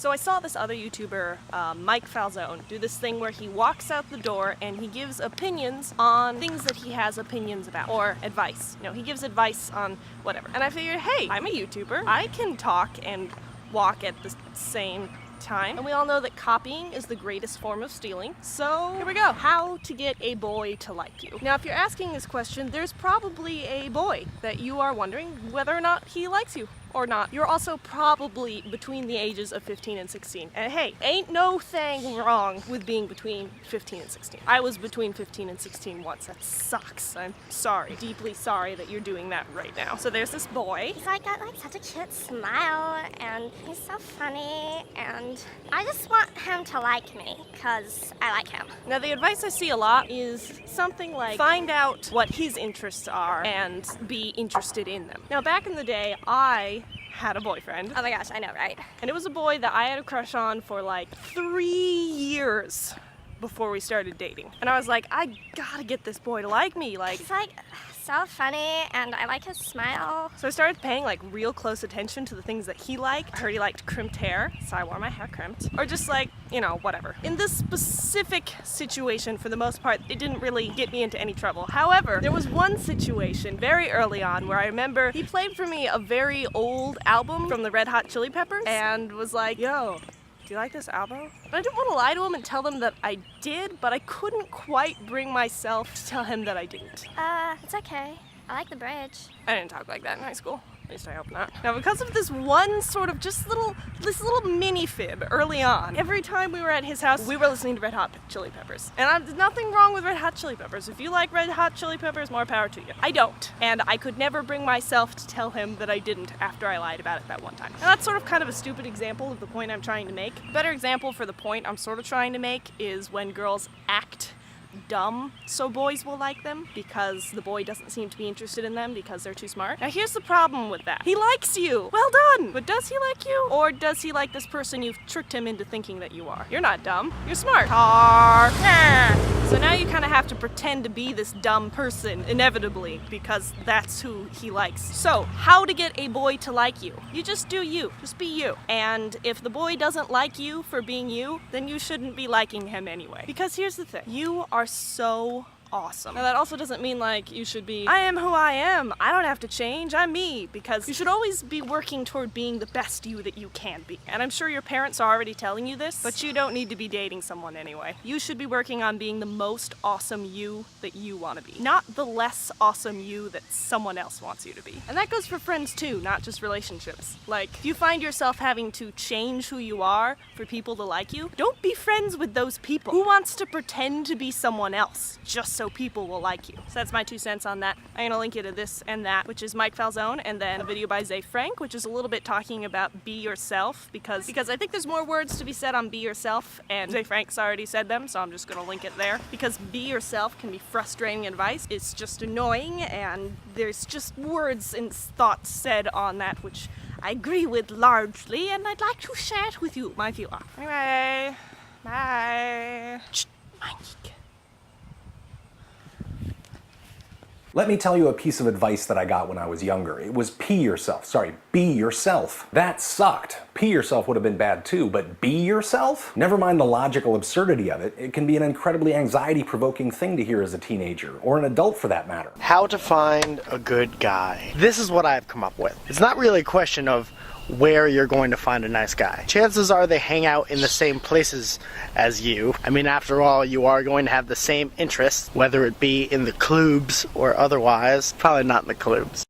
So I saw this other YouTuber, Mike Falzone, do this thing where he walks out the door and he gives opinions on things that he has opinions about, or advice. You know, he gives advice on whatever. And I figured, hey, I'm a YouTuber. I can talk and walk at the same time. And we all know that copying is the greatest form of stealing. So here we go. How to get a boy to like you. Now, if you're asking this question, there's probably a boy that you are wondering whether or not he likes you or not. You're also probably between the ages of 15 and 16. And hey, ain't no thing wrong with being between 15 and 16. I was between 15 and 16 once. That sucks. I'm sorry. Deeply sorry that you're doing that right now. So there's this boy. He's like got like such a cute smile and he's so funny and I just want him to like me because I like him. Now the advice I see a lot is something like find out what his interests are and be interested in them. Now back in the day, I had a boyfriend. Oh my gosh, I know, right? And it was a boy that I had a crush on for like 3 years before we started dating. And I was like, I gotta get this boy to like me. Like, he's like so funny and I like his smile. So I started paying like real close attention to the things that he liked. I heard he liked crimped hair, so I wore my hair crimped. Or just like, you know, whatever. In this specific situation, for the most part, it didn't really get me into any trouble. However, there was one situation very early on where I remember he played for me a very old album from the Red Hot Chili Peppers and was like, yo, do you like this album? But I didn't want to lie to him and tell him that I did, but I couldn't quite bring myself to tell him that I didn't. It's okay. I like the bridge. I didn't talk like that in high school. At least I hope not. Now, because of this one sort of this little mini fib early on, every time we were at his house, we were listening to Red Hot Chili Peppers. And there's nothing wrong with Red Hot Chili Peppers. If you like Red Hot Chili Peppers, more power to you. I don't. And I could never bring myself to tell him that I didn't after I lied about it that one time. And that's sort of kind of a stupid example of the point I'm trying to make. A better example for the point I'm sort of trying to make is when girls act dumb so boys will like them because the boy doesn't seem to be interested in them because they're too smart. Now here's the problem with that. He likes you. Well done. But does he like you? Or does he like this person you've tricked him into thinking that you are? You're not dumb. You're smart. Tar. So now you kind of have to pretend to be this dumb person inevitably because that's who he likes. So how to get a boy to like you? You just do you. Just be you. And if the boy doesn't like you for being you, then you shouldn't be liking him anyway. Because here's the thing. You are so awesome. Now that also doesn't mean like you should be, I am who I am, I don't have to change, I'm me, because you should always be working toward being the best you that you can be. And I'm sure your parents are already telling you this, but you don't need to be dating someone anyway. You should be working on being the most awesome you that you want to be, not the less awesome you that someone else wants you to be. And that goes for friends too, not just relationships. Like, if you find yourself having to change who you are for people to like you, don't be friends with those people. Who wants to pretend to be someone else just so people will like you? So that's my 2 cents on that. I'm gonna link you to this and that, which is Mike Falzone, and then a video by Zay Frank, which is a little bit talking about be yourself, because I think there's more words to be said on be yourself, and Zay Frank's already said them, so I'm just gonna link it there. Because be yourself can be frustrating advice. It's just annoying, and there's just words and thoughts said on that which I agree with largely, and I'd like to share it with you, my viewer. Anyway, bye. Mike. Let me tell you a piece of advice that I got when I was younger. It was pee yourself. Sorry, be yourself. That sucked. Pee yourself would have been bad too, but be yourself? Never mind the logical absurdity of it, it can be an incredibly anxiety-provoking thing to hear as a teenager, or an adult for that matter. How to find a good guy. This is what I've come up with. It's not really a question of where you're going to find a nice guy. Chances are they hang out in the same places as you. I mean, after all, you are going to have the same interests, whether it be in the clubs or otherwise. Probably not in the clubs.